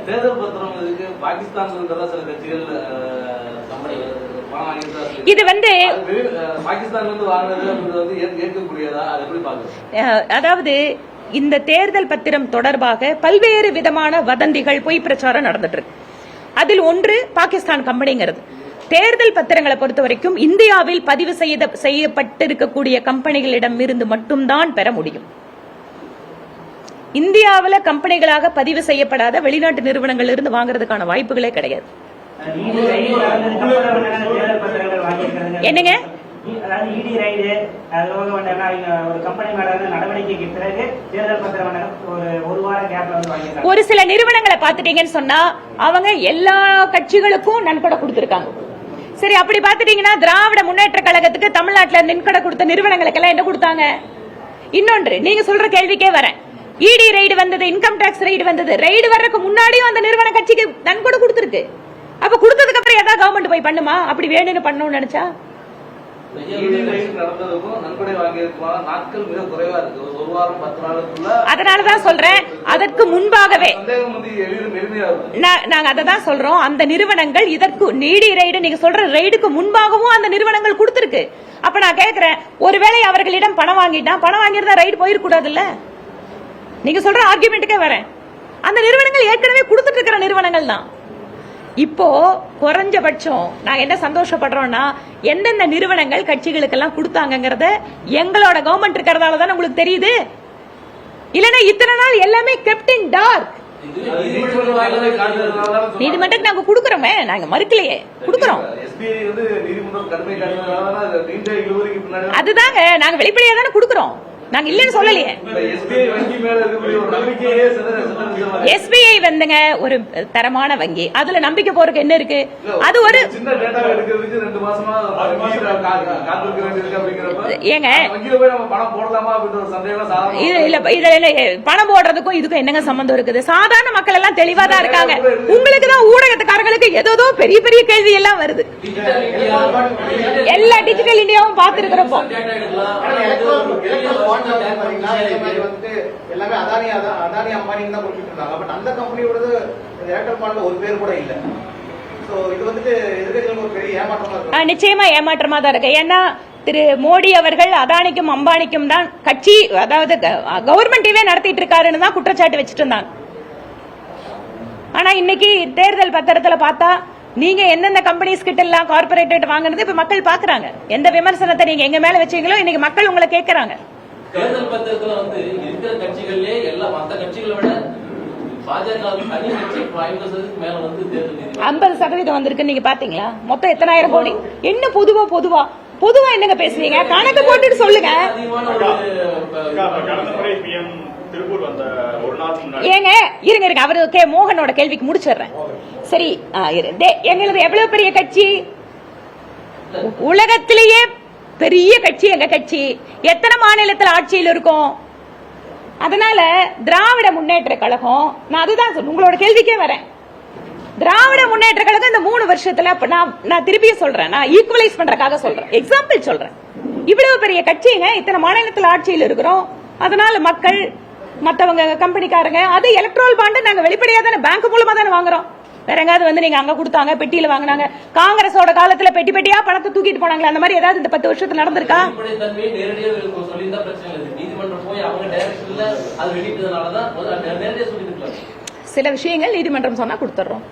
தேர்தல் பத்திரம் இதுக்கு பாகிஸ்தான்ல இருக்கிறதா சில கட்சிகள் இது பாகிஸ்தான்ல இருந்து வாங்கினது ஏற்கக்கூடியதா, அதை எப்படி பாக்குறது? அதாவது இந்த தேர்தல் பத்திரம் தொடர்பாக பல்வேறு விதமான வதந்திகள் பொய் பிரச்சாரம் நடந்துட்டு இருக்கு. அதில் ஒன்று பாகிஸ்தான் கம்பெனிங்கிறது. தேர்தல் பத்திரங்களை பொறுத்த வரைக்கும் இந்தியாவில் பதிவு செய்யப்பட்டிருக்கக்கூடிய கம்பெனிகளிடம் இருந்து மட்டும்தான் பெற முடியும். இந்தியாவில் கம்பெனிகளாக பதிவு செய்யப்படாத வெளிநாட்டு நிறுவனங்கள் இருந்து வாங்குறதுக்கான வாய்ப்புகளே கிடையாது. என்னங்க ஒரு சில நிறுவனங்களை பாத்துட்டீங்கன்னு சொன்னா அவங்க எல்லா கட்சிகளுக்கும் நன்கொடை கொடுத்திருக்காங்க. சரி, அப்படி பாத்துட்டீங்கன்னா திராவிட முன்னேற்ற கழகத்துக்கு தமிழ்நாட்டில் நன்கொடை கொடுத்த நிறுவனங்களுக்கு எல்லாம் என்ன கொடுத்தாங்க? இன்னொன்று, நீங்க சொல்ற கேள்விக்கே வரேன். இடி ரைடு வந்தது, இன்கம் டாக்ஸ் ரைடு வந்தது. ரைடு வர்றதுக்கு முன்னாடியும் அந்த நிறுவன கட்சிக்கு நன்கொடை கொடுத்திருக்கு. அப்ப கொடுத்ததுக்கு அப்புறம் ஏதாவது கவர்மெண்ட் போய் பண்ணுமா? அப்படி வேணும்னு பண்ணணும்னு நினைச்சா அதனாலதான் சொல்றேன், அதற்கு முன்பாகவே நாங்க அதை தான் சொல்றோம். அந்த நிறுவனங்கள் இதற்கு நீடி ரைடு நீங்க சொல்ற ரைடுக்கு முன்பாகவும் அந்த நிறுவனங்கள் கொடுத்திருக்கு. அப்ப நான் கேட்கிறேன், ஒருவேளை அவர்களிடம் பணம் வாங்கியிருந்தா ரைடு போயிருக்கூடாது இல்ல? நீங்க சொல்ற ஆர்குமெண்ட்டுக்கே வரேன். அந்த நிறுவனங்கள் ஏற்கனவே கொடுத்துட்டு இருக்கிற நிறுவனங்கள் தான். இப்போ குறைஞ்சபட்சம் நாங்க என்ன சந்தோஷப்படுறோம்னா, எந்தெந்த நிறுவனங்கள் கட்சிகளுக்கெல்லாம் கொடுத்தாங்கிறத எங்களோட கவர்மெண்ட் இருக்கிறதால தான் உங்களுக்கு தெரியுது. இல்லன்னா இத்தனை நாள் எல்லாமே கெப்ட் இன் டார்க். நீதிமன்றத்துக்கு நாங்க குடுக்கறோமே, நாங்க மறுக்கலையே, குடுக்கறோம். அதுதாங்க நாங்க வெளிப்படையா தானே குடுக்கறோம், நாங்க இல்லன்னு சொல்லலையே. எஸ்பிஐ வந்துங்க ஒரு தரமான வங்கி, அதுல நம்பிக்கை போறதுக்கு என்ன இருக்கு? அது ஒரு ஏங்க பணம் போடுறதுக்கும் இதுக்கும் என்னங்க சம்பந்தம் இருக்குது? சாதாரண மக்கள் எல்லாம் தெளிவா தான் இருக்காங்க. உங்களுக்கு தான் ஊடகத்துக்காரர்களுக்கு ஏதோ பெரிய பெரிய கேள்வி எல்லாம் வருது. எல்லா டிஜிட்டல் இந்தியாவும் பார்த்திருக்கிறப்போ எல்லாமே அதானி அம்பானிக்கு தான் கொடுத்துட்டு இருந்தாங்க. பட் அந்த கம்பெனியோட ஏர்டெல் பாண்ட்ல ஒரு பேர் கூட இல்ல. சோ இது எதிர்க்கட்சிகளுக்கு ஒரு பெரிய ஏமாற்றமா இருக்கு. நிச்சயமா ஏமாற்றமா தான் இருக்கு. ஏன்னா திரு மோடி அவர்கள் அதானிக்கும் அம்பானிக்கும் தான் கட்சி, அதாவது கவர்மெண்ட்டே நடத்திட்டு இருக்காருன்னு தான் குற்றச்சாட்டு வச்சுட்டு இருந்தாங்க. ஆனா இன்னைக்கு தேர்தல் பத்திரத்துல பார்த்தா நீங்க எந்தெந்த கம்பெனிஸ் கிட்ட எல்லாம் கார்பரேட் வாங்குறது இப்ப மக்கள் பாக்குறாங்க. எந்த விமர்சனத்தை நீங்க எங்க மேல வச்சீங்களோ இன்னைக்கு மக்கள் உங்களை கேட்கறாங்க. தேர்தல் பத்திரத்துல இருக்கிற கட்சிகளே எல்லாம் மற்ற கட்சிகளை விட பாஜக தனி கட்சி 50% மேல தேர்தல் 50% வந்திருக்கு. நீங்க பாத்தீங்களா? மொத்தம் எத்தனாயிரம் கோடி? என்ன பொதுவா என்னங்க பேசுறீங்க? கணக்கு போட்டுட்டு சொல்லுங்க. ஏங்க இருங்க, அவரு மோகனோட கேள்விக்கு முடிச்சிடுறேன். சரி, எங்களுக்கு எவ்வளவு பெரிய கட்சி? உலகத்திலேயே பெரிய கட்சி எங்க கட்சி. எத்தனை மாநிலத்தில் ஆட்சியில் இருக்கும்? அதனால திராவிட முன்னேற்ற கழகம், நான் அதுதான் உங்களோட கேள்விக்கே வரேன். திராவிட முன்னேற்ற கழகம் இந்த 3 வருஷத்துல நான் திருப்பியும் சொல்றேன், நான் ஈக்குவலைஸ் பண்றதுக்காக சொல்றேன், எக்ஸாம்பிள் சொல்றேன். இவ்வளவு பெரிய கட்சிங்க, இத்தனை மாநிலத்தில் ஆட்சியில் இருக்கிறோம். அதனால மக்கள், மற்றவங்க கம்பெனிக்காரங்க, அது எலக்ட்ரல் பாண்ட் நாங்க வெளிப்படையா தானே பேங்க் மூலமா தானே வாங்குறோம். வேற எங்காவது நீங்க அங்க கொடுத்தாங்க, பெட்டியில வாங்கினாங்க. காங்கிரஸோட காலத்துல பெட்டி பெட்டியா பணத்தை தூக்கிட்டு போனாங்களா? அந்த மாதிரி ஏதாவது இந்த 10 வருஷத்துல நடந்திருக்கா? சில விஷயங்கள் நீதிமன்றம் சொன்னா கொடுத்துறோம்.